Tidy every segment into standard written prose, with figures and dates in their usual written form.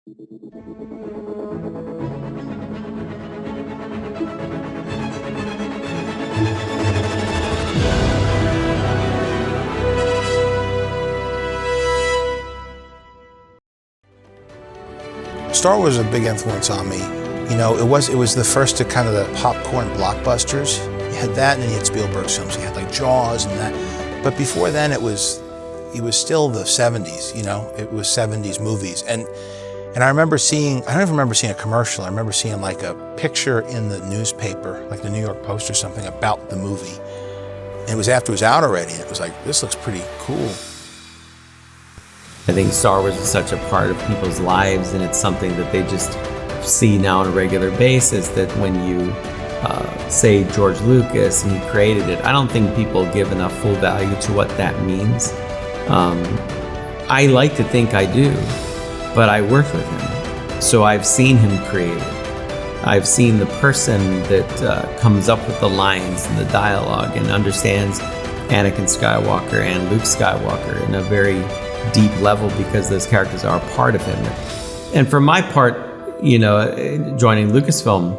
Star Wars was a big influence on me. You know, it was the first to kind of the popcorn blockbusters. You had that, and then you had Spielberg's films. You had like Jaws and that. But before then, it was still the 70s. You know, it was 70s movies. And I remember seeing, I don't even remember seeing a commercial. I remember seeing like a picture in the newspaper, like the New York Post or something, about the movie. And it was after it was out already. And it was like, this looks pretty cool. I think Star Wars is such a part of people's lives, and it's something that they just see now on a regular basis, that when you say George Lucas and he created it, I don't think people give enough full value to what that means. I like to think I do, but I worked with him, so I've seen him create it. I've seen the person that comes up with the lines and the dialogue and understands Anakin Skywalker and Luke Skywalker in a very deep level, because those characters are a part of him. And for my part, you know, joining Lucasfilm,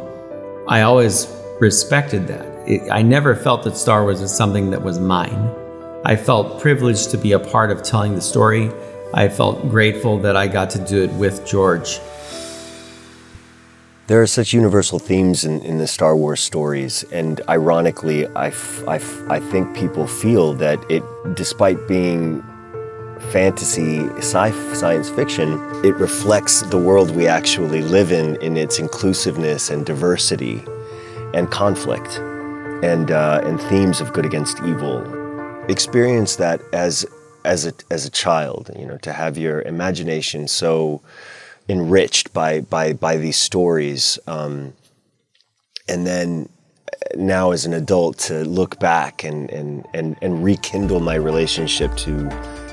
I always respected that. I never felt that Star Wars was something that was mine. I felt privileged to be a part of telling the story. I felt grateful that I got to do it with George. There are such universal themes in the Star Wars stories, and ironically, I think people feel that it, despite being fantasy, science fiction, it reflects the world we actually live in its inclusiveness and diversity and conflict and themes of good against evil. Experience that as a child, you know, to have your imagination so enriched by these stories, and then now as an adult to look back and rekindle my relationship to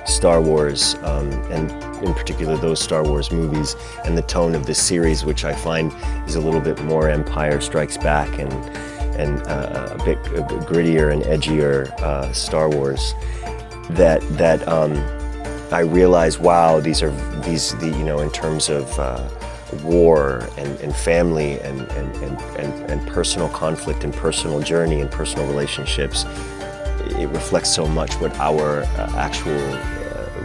Star Wars, and in particular those Star Wars movies and the tone of this series, which I find is a little bit more Empire Strikes Back and a bit grittier and edgier Star Wars. That I realize, wow, these you know, in terms of war and family and personal conflict and personal journey and personal relationships, it reflects so much what our actual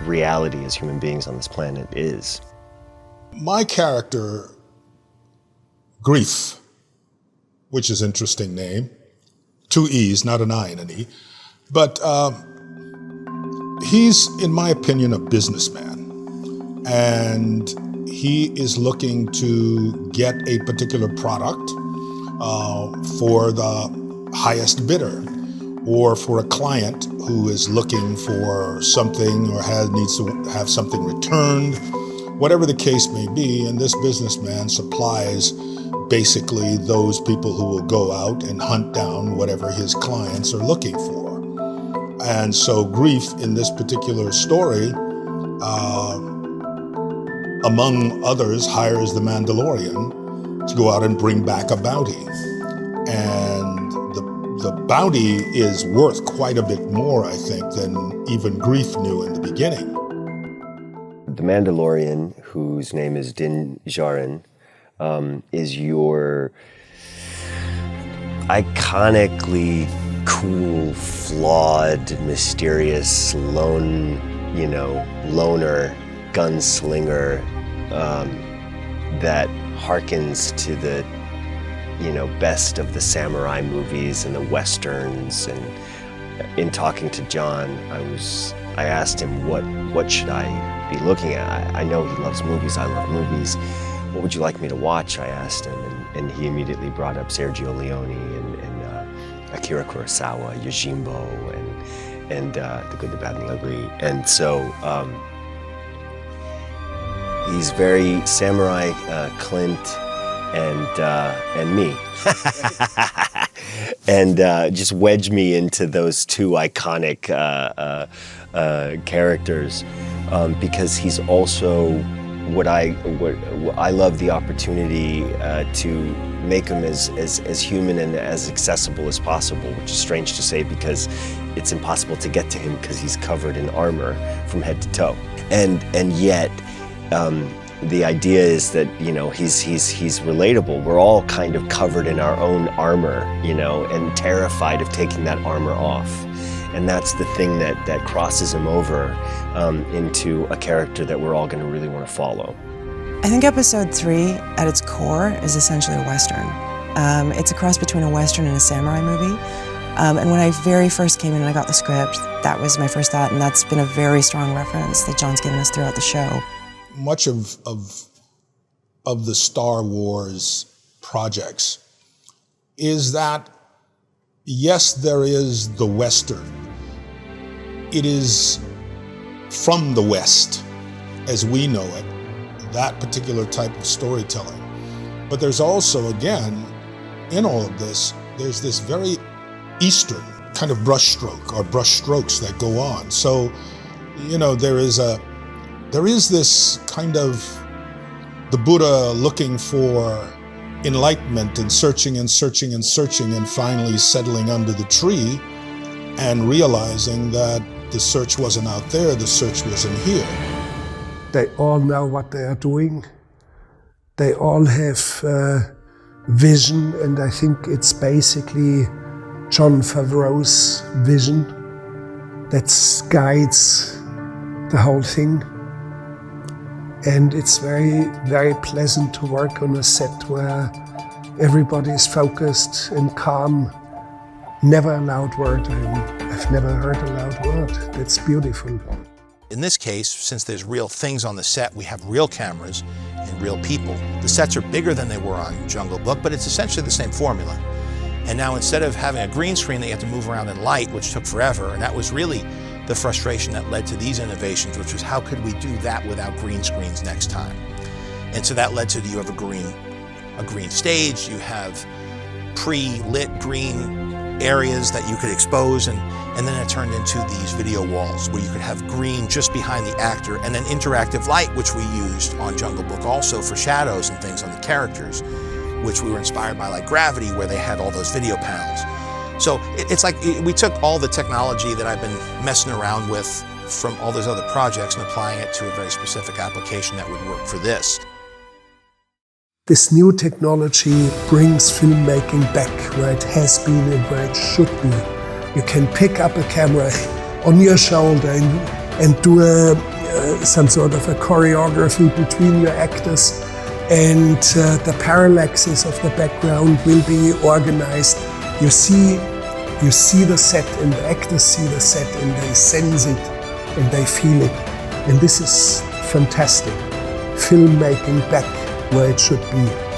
reality as human beings on this planet is. My character, Grief, which is an interesting name, 2 E's, not an I and an E, but he's, in my opinion, a businessman, and he is looking to get a particular product for the highest bidder, or for a client who is looking for something or needs to have something returned, whatever the case may be. And this businessman supplies basically those people who will go out and hunt down whatever his clients are looking for. And so Grief, in this particular story, among others, hires the Mandalorian to go out and bring back a bounty. And the bounty is worth quite a bit more, I think, than even Grief knew in the beginning. The Mandalorian, whose name is Din Djarin, is your iconically cool, flawed, mysterious, loner, gunslinger that harkens to the best of the samurai movies and the westerns. And in talking to Jon, I asked him what should I be looking at. I know he loves movies, I love movies. What would you like me to watch? I asked him, and he immediately brought up Sergio Leone and Akira Kurosawa, Yojimbo, and The Good, the Bad, and the Ugly. And so he's very samurai Clint and me. And just wedge me into those two iconic characters, because he's also what I love the opportunity to make him as human and as accessible as possible, which is strange to say because it's impossible to get to him because he's covered in armor from head to toe. And yet The idea is that, you know, he's relatable. We're all kind of covered in our own armor, you know, and terrified of taking that armor off. And that's the thing that crosses him over into a character that we're all going to really want to follow. I think episode 3, at its core, is essentially a Western. It's a cross between a Western and a samurai movie. And when I very first came in and I got the script, that was my first thought, and that's been a very strong reference that Jon's given us throughout the show. Much of the Star Wars projects is that, yes, there is the Western. It is from the West, as we know it, that particular type of storytelling. But there's also, again, in all of this, there's this very Eastern kind of brushstroke or brushstrokes that go on. So, you know, there is this kind of the Buddha looking for enlightenment and searching and searching and searching and finally settling under the tree and realizing that the search wasn't out there, the search was in here. They all know what they are doing. They all have vision, and I think it's basically Jon Favreau's vision that guides the whole thing. And it's very, very pleasant to work on a set where everybody is focused and calm. Never a loud word. I've never heard a loud word. That's beautiful. In this case, since there's real things on the set, we have real cameras and real people. The sets are bigger than they were on Jungle Book, but it's essentially the same formula. And now instead of having a green screen that you have to move around in light, which took forever, and that was really the frustration that led to these innovations, which was how could we do that without green screens next time? And so that led to you have a green stage, you have pre-lit green areas that you could expose, and then it turned into these video walls where you could have green just behind the actor, and then interactive light, which we used on Jungle Book also for shadows and things on the characters, which we were inspired by, like Gravity, where they had all those video panels. So it's like we took all the technology that I've been messing around with from all those other projects and applying it to a very specific application that would work for this. This new technology brings filmmaking back where it has been and where it should be. You can pick up a camera on your shoulder and do some sort of a choreography between your actors, and the parallaxes of the background will be organized. You see the set, and the actors see the set, and they sense it and they feel it. And this is fantastic. Filmmaking back where it should be.